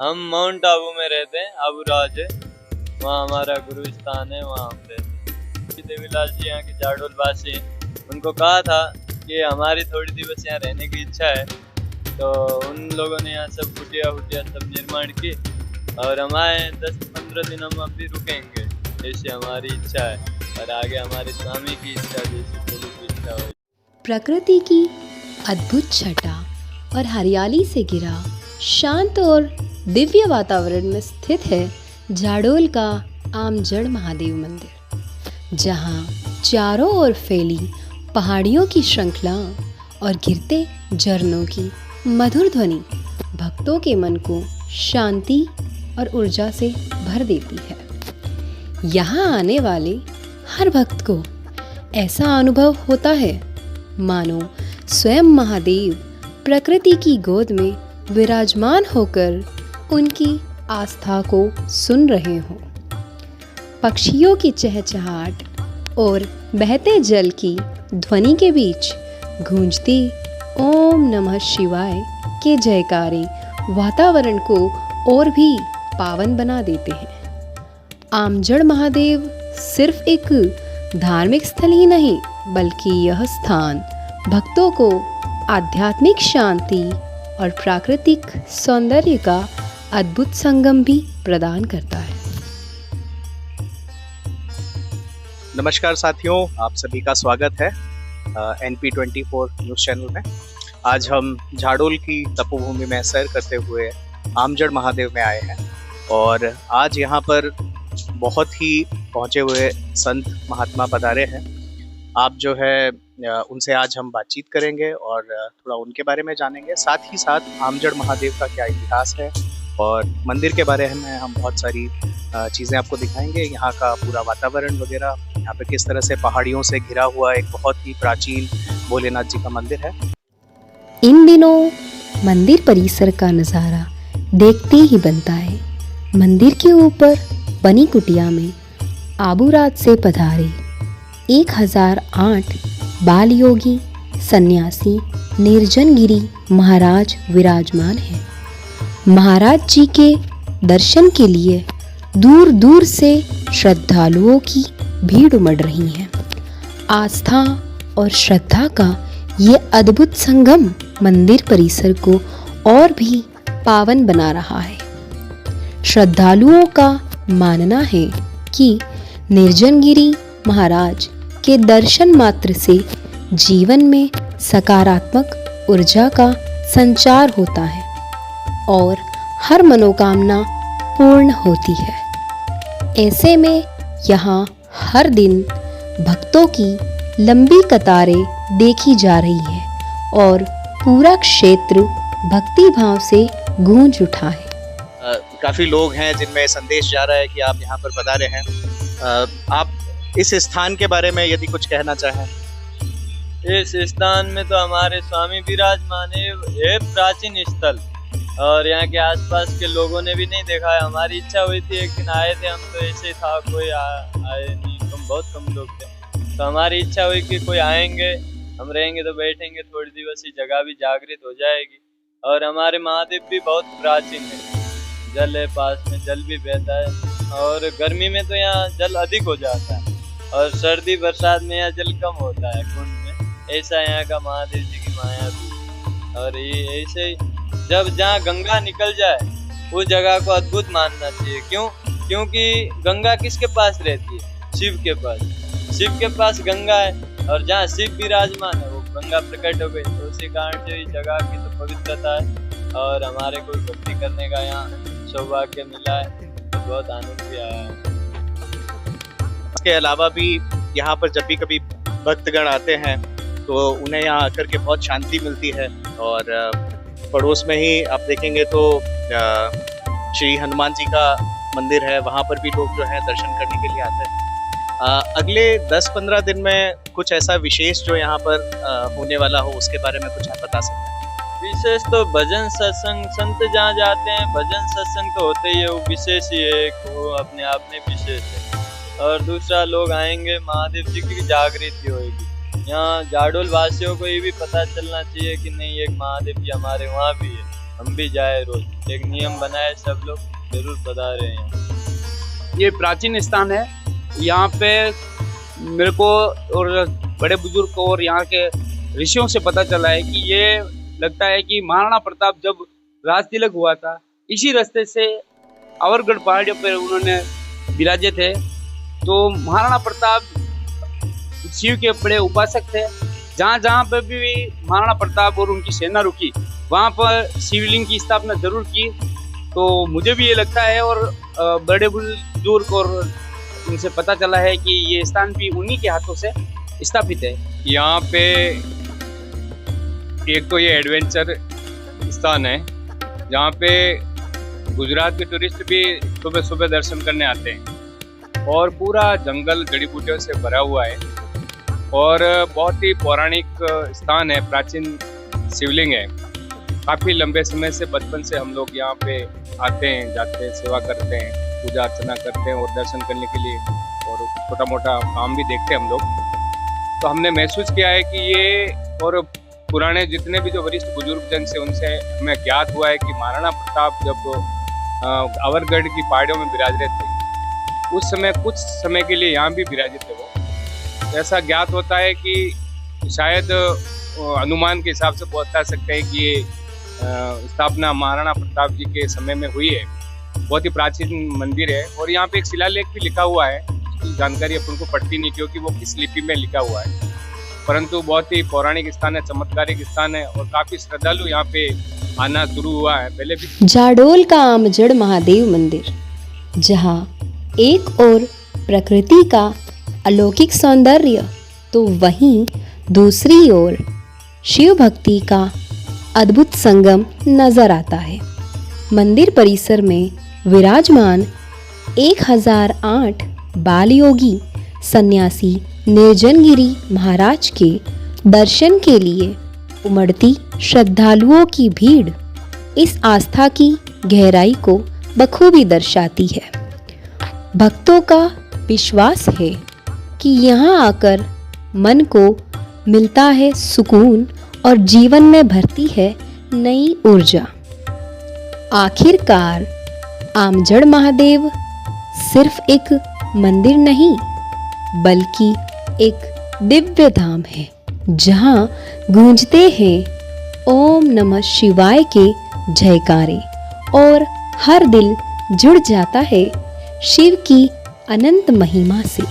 हम माउंट आबू में रहते हैं, आबू राज है, वहाँ हमारा गुरु स्थान है, वहाँ हम रहते हैं। देवीलाल जी यहाँ के जाडोल वासी हैं, उनको कहा था कि हमारी थोड़ी दिवस यहाँ रहने की इच्छा है, तो उन लोगों ने यहाँ सब कुटिया सब निर्माण की और हमारे 10-15 दिन हम अभी रुकेंगे, ऐसी हमारी इच्छा है। और आगे हमारे स्वामी की इच्छा जैसी कोई इच्छा हो। प्रकृति की अद्भुत छटा और हरियाली से घिरा शांत और दिव्य वातावरण में स्थित है जाडोल का आमजड़ महादेव मंदिर, जहाँ चारों ओर फैली पहाड़ियों की श्रृंखला और गिरते झरनों की मधुर ध्वनि भक्तों के मन को शांति और ऊर्जा से भर देती है। यहाँ आने वाले हर भक्त को ऐसा अनुभव होता है मानो स्वयं महादेव प्रकृति की गोद में विराजमान होकर उनकी आस्था को सुन रहे हों। पक्षियों की चहचहाट और बहते जल की ध्वनि के बीच गूंजती ओम नमः शिवाय के जयकारे वातावरण को और भी पावन बना देते हैं। आमजड़ महादेव सिर्फ एक धार्मिक स्थल ही नहीं, बल्कि यह स्थान भक्तों को आध्यात्मिक शांति और प्राकृतिक सौंदर्य का अद्भुत संगम भी प्रदान करता है। नमस्कार साथियों, आप सभी का स्वागत है NP24 न्यूज़ चैनल में। आज हम झाडोल की तपोभूमि में सैर करते हुए आमजड़ महादेव में आए हैं और आज यहाँ पर बहुत ही पहुँचे हुए संत महात्मा पधारे हैं। आप जो है उनसे आज हम बातचीत करेंगे और थोड़ा उनके बारे में जानेंगे, साथ ही साथ आमजड़ महादेव का क्या इतिहास है और मंदिर के बारे में हम बहुत सारी चीज़ें आपको दिखाएंगे। यहाँ का पूरा वातावरण वगैरह, यहाँ पे किस तरह से पहाड़ियों से घिरा हुआ एक बहुत ही प्राचीन भोलेनाथ जी का मंदिर है। इन दिनों मंदिर परिसर का नज़ारा देखते ही बनता है। मंदिर के ऊपर बनी कुटिया में आबूराज से पधारे 1008 बाल योगी सन्यासी निर्जनगिरी महाराज विराजमान हैं। महाराज जी के दर्शन के लिए दूर दूर से श्रद्धालुओं की भीड़ उमड़ रही है। आस्था और श्रद्धा का ये अद्भुत संगम मंदिर परिसर को और भी पावन बना रहा है। श्रद्धालुओं का मानना है कि निर्जनगिरी महाराज के दर्शन मात्र से जीवन में सकारात्मक ऊर्जा का संचार होता है और हर मनोकामना पूर्ण होती है। ऐसे में यहाँ हर दिन भक्तों की लंबी कतारें देखी जा रही है और पूरा क्षेत्र भक्ति भाव से गूंज उठा है। काफ़ी लोग हैं जिनमें संदेश जा रहा है कि आप यहाँ पर पधारे हैं। आप इस स्थान के बारे में यदि कुछ कहना चाहें। इस स्थान में तो हमारे स्वामी विराजमान है, ये प्राचीन स्थल और यहाँ के आसपास के लोगों ने भी नहीं देखा है। हमारी इच्छा हुई थी, एक दिन आए थे हम, तो ऐसे था कोई आए नहीं, बहुत कम लोग थे, तो हमारी इच्छा हुई कि कोई आएंगे, हम रहेंगे तो बैठेंगे, थोड़ी दिवस ही जगह भी जागृत हो जाएगी। और हमारे महादेव भी बहुत प्राचीन है, जल है पास में, जल भी बहता है और गर्मी में तो यहाँ जल अधिक हो जाता है और सर्दी बरसात में यहाँ जल कम होता है कुंड में। ऐसा यहाँ का महादेव जी की माया भी। और ये ऐसे ही जब जहाँ गंगा निकल जाए उस जगह को अद्भुत मानना चाहिए। क्यों? क्योंकि गंगा किसके पास रहती है? शिव के पास। शिव के पास गंगा है और जहाँ शिव विराजमान है वो गंगा प्रकट हो गई, तो उसी कारण से इस जगह की तो पवित्रता है और हमारे को भक्ति करने का यहाँ सौभाग्य मिला है, तो बहुत आनंद भी आया है। इसके अलावा भी यहाँ पर जब भी कभी भक्तगण आते हैं तो उन्हें यहाँ आकर के बहुत शांति मिलती है। और पड़ोस में ही आप देखेंगे तो श्री हनुमान जी का मंदिर है, वहाँ पर भी लोग जो है दर्शन करने के लिए आते हैं। अगले 10-15 दिन में कुछ ऐसा विशेष जो यहाँ पर होने वाला हो उसके बारे में कुछ आप बता सकते हैं? विशेष तो भजन सत्संग, संत जहाँ जाते हैं भजन सत्संग तो होते ही है, वो विशेष ही है, वो अपने आप में विशेष है। और दूसरा लोग आएंगे, महादेव जी की जागृति होगी। यहाँ जाडोल वासियों को ये भी पता चलना चाहिए कि नहीं, एक महादेव जी हमारे वहाँ भी है, हम भी जाए रोज। एक नियम बनाए, सब लोग जरूर पधारे हैं। ये प्राचीन स्थान है। यहाँ पे मेरे को और बड़े बुजुर्ग को और यहाँ के ऋषियों से पता चला है कि ये लगता है कि महाराणा प्रताप जब राज तिलक हुआ था, इसी रास्ते से अवरगढ़ पहाड़ियों पर उन्होंने विराजे थे। तो महाराणा प्रताप शिव के बड़े उपासक थे। जहाँ जहाँ पर भी महाराणा प्रताप और उनकी सेना रुकी, वहाँ पर शिवलिंग की स्थापना जरूर की। तो मुझे भी ये लगता है और बड़े बुजुर्ग और उनसे पता चला है कि ये स्थान भी उन्हीं के हाथों से स्थापित है। यहाँ पे एक तो ये एडवेंचर स्थान है जहाँ पे गुजरात के टूरिस्ट भी सुबह सुबह दर्शन करने आते हैं, और पूरा जंगल जड़ी बूटियों से भरा हुआ है और बहुत ही पौराणिक स्थान है। प्राचीन शिवलिंग है। काफ़ी लंबे समय से, बचपन से हम लोग यहाँ पे आते हैं, जाते हैं, सेवा करते हैं, पूजा अर्चना करते हैं और दर्शन करने के लिए, और छोटा मोटा काम भी देखते हैं हम लोग। तो हमने महसूस किया है कि ये, और पुराने जितने भी जो वरिष्ठ बुजुर्ग जन से उनसे हमें ज्ञात हुआ है कि महाराणा प्रताप जब अवरगढ़ की पहाड़ियों में विराज रहे थे, उस समय कुछ समय के लिए यहाँ भी विराजित थे वो। ऐसा ज्ञात होता है कि शायद अनुमान के हिसाब से बता सकते हैं कि ये स्थापना महाराणा प्रताप जी के समय में हुई है। बहुत ही प्राचीन मंदिर है और यहाँ पे एक शिलालेख भी लिखा हुआ है। उसकी जानकारी अपन को पड़ती नहीं क्योंकि वो किस लिपि में लिखा हुआ है, परंतु बहुत ही पौराणिक स्थान है, चमत्कारिक स्थान है और काफी श्रद्धालु यहाँ पे आना शुरू हुआ है पहले भी। जाडोल का आमजड़ महादेव मंदिर, जहाँ एक ओर प्रकृति का अलौकिक सौंदर्य तो वहीं दूसरी ओर शिव भक्ति का अद्भुत संगम नजर आता है। मंदिर परिसर में विराजमान 1008 बाल योगी सन्यासी निर्जनगिरी महाराज के दर्शन के लिए उमड़ती श्रद्धालुओं की भीड़ इस आस्था की गहराई को बखूबी दर्शाती है। भक्तों का विश्वास है कि यहाँ आकर मन को मिलता है सुकून और जीवन में भरती है नई ऊर्जा। आखिरकार आमजड़ महादेव सिर्फ एक मंदिर नहीं, बल्कि एक दिव्य धाम है, जहाँ गूंजते हैं ओम नमः शिवाय के जयकारे और हर दिल जुड़ जाता है शिव की अनंत महिमा से।